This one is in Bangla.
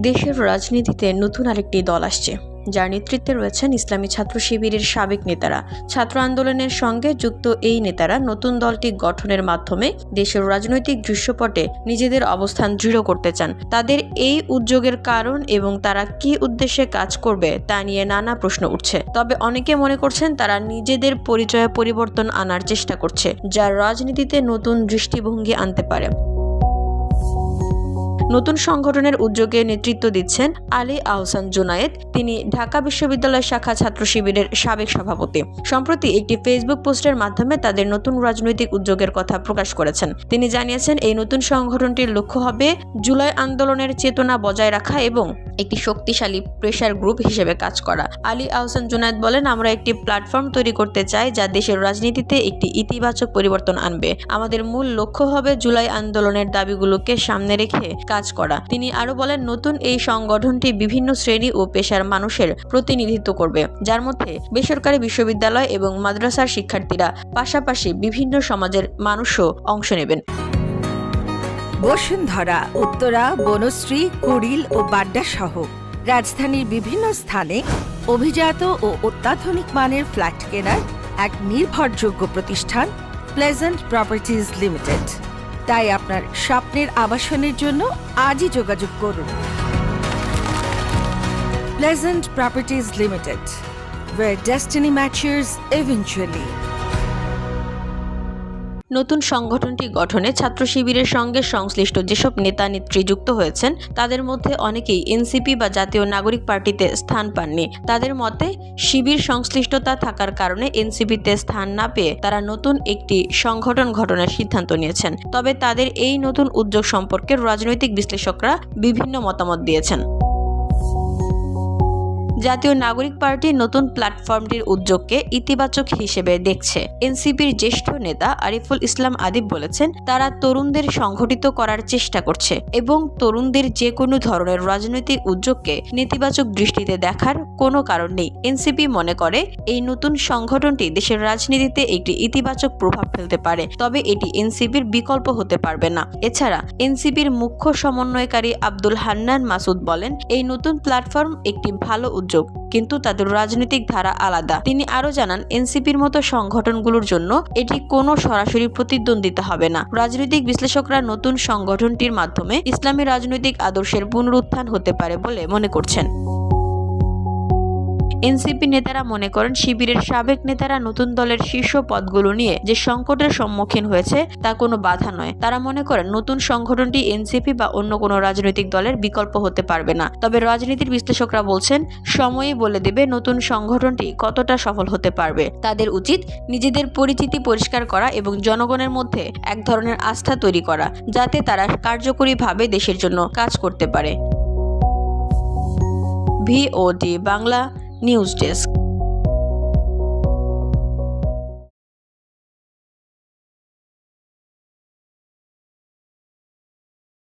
দেশের রাজনীতিতে নতুন আরেকটি দল আসছে, যার নেতৃত্বে রয়েছেন ইসলামী ছাত্র শিবিরের সাবেক নেতারা। ছাত্র আন্দোলনের সঙ্গে যুক্ত এই নেতারা নতুন দলটি গঠনের মাধ্যমে দেশের রাজনৈতিক দৃশ্যপটে নিজেদের অবস্থান দৃঢ় করতে চান। তাদের এই উদ্যোগের কারণ এবং তারা কি উদ্দেশ্যে কাজ করবে তা নিয়ে নানা প্রশ্ন উঠছে। তবে অনেকে মনে করছেন তারা নিজেদের পরিচয়ে পরিবর্তন আনার চেষ্টা করছে, যা রাজনীতিতে নতুন দৃষ্টিভঙ্গি আনতে পারে। নতুন সংগঠনের উদ্যোগে নেতৃত্ব দিচ্ছেন আলী আহসান জুনায়েদ। তিনি ঢাকা বিশ্ববিদ্যালয় শাখা ছাত্র শিবিরের সাবেক সভাপতি। সম্প্রতি একটি ফেসবুক পোস্টের মাধ্যমে তাদের নতুন রাজনৈতিক উদ্যোগের কথা প্রকাশ করেছেন। তিনি জানিয়েছেন, এই নতুন সংগঠনটির লক্ষ্য হবে জুলাই আন্দোলনের চেতনা বজায় রাখা এবং একটি শক্তিশালী প্রেসার গ্রুপ হিসেবে কাজ করা। আলী আহসান জুনায়েদ বলেন, আমরা একটি প্ল্যাটফর্ম তৈরি করতে চাই যা দেশের রাজনীতিতে একটি ইতিবাচক পরিবর্তন আনবে। আমাদের মূল লক্ষ্য হবে জুলাই আন্দোলনের দাবিগুলোকে সামনে রেখে কাজ করা। তিনি আরো বলেন, নতুন এই সংগঠনটি বিভিন্ন শ্রেণী ও পেশার মানুষের প্রতিনিধিত্ব করবে, যার মধ্যে বেসরকারি বিশ্ববিদ্যালয় এবং মাদ্রাসার শিক্ষার্থীরা, পাশাপাশি বিভিন্ন সমাজের মানুষও অংশ নেবেন। বসুন্ধরা, উত্তরা, বনশ্রী, কুড়িল ও বাড্ডা সহ রাজধানীর বিভিন্ন স্থানে অভিজাত ও অত্যাধুনিক মানের ফ্ল্যাট কেনার এক নির্ভরযোগ্য প্রতিষ্ঠান প্লেজেন্ট প্রপার্টিজ লিমিটেড। তাই আপনার স্বপ্নের আবাসনের জন্য আজই যোগাযোগ করুন। Pleasant properties limited, where destiny matches eventually. নতুন সংগঠনটি গঠনে ছাত্র শিবিরের সঙ্গে সংশ্লিষ্ট যেসব নেতা নেত্রী যুক্ত হয়েছেন তাদের মধ্যে অনেকেই এনসিপি বা জাতীয় নাগরিক পার্টিতে স্থান পাননি। তাদের মতে, শিবির সংশ্লিষ্টতা থাকার কারণে এনসিপিতে স্থান না পেয়ে তারা নতুন একটি সংগঠন গঠনের সিদ্ধান্ত নিয়েছেন। তবে তাদের এই নতুন উদ্যোগ সম্পর্কে রাজনৈতিক বিশ্লেষকরা বিভিন্ন মতামত দিয়েছেন। জাতীয় নাগরিক পার্টি নতুন প্ল্যাটফর্মটির উদ্যোগকে ইতিবাচক হিসেবে দেখছে। এনসিপির জ্যেষ্ঠ নেতা আরিফুল ইসলাম আদিব বলেছেন, তারা তরুণদের সংগঠিত করার চেষ্টা করছে এবং তরুণদের যে কোনো ধরনের রাজনৈতিক উদ্যোগকে নেতিবাচক দৃষ্টিতে দেখার কোনো কারণ নেই। এনসিপি মনে করে এই নতুন সংগঠনটি দেশের রাজনীতিতে একটি ইতিবাচক প্রভাব ফেলতে পারে, তবে এটি এনসিপির বিকল্প হতে পারবে না। এছাড়া এনসিপির মুখ্য সমন্বয়কারী আব্দুল হান্নান মাসুদ বলেন, এই নতুন প্ল্যাটফর্ম একটি ভালো উদ্যোগ, কিন্তু তাদের রাজনৈতিক ধারা আলাদা। তিনি আরো জানান, এনসিপির মতো সংগঠনগুলোর জন্য এটি কোনো সরাসরি প্রতিদ্বন্দ্বিতা হবে না। রাজনৈতিক বিশ্লেষকরা নতুন সংগঠনটির মাধ্যমে ইসলামী রাজনৈতিক আদর্শের পুনরুত্থান হতে পারে বলে মনে করছেন। এনসিপি নেতারা মনে করেন, শিবিরের সাবেক নেতারা নতুন দলের শীর্ষ পদগুলো নিয়ে যে সংকটের সম্মুখীন হয়েছে তা কোনো বাধা নয়। তারা মনে করেন নতুন সংগঠনটি এনসিপি বা অন্য কোনো রাজনৈতিক দলের বিকল্প হতে পারবে না। তবে রাজনীতির বিশ্লেষকরা বলছেন, সময়ই বলে দেবে নতুন সংগঠনটি কতটা সফল হতে পারবে। তাদের উচিত নিজেদের পরিচিতি পরিষ্কার করা এবং জনগণের মধ্যে এক ধরনের আস্থা তৈরি করা, যাতে তারা কার্যকরীভাবে দেশের জন্য কাজ করতে পারে। VOD Bangla news desk.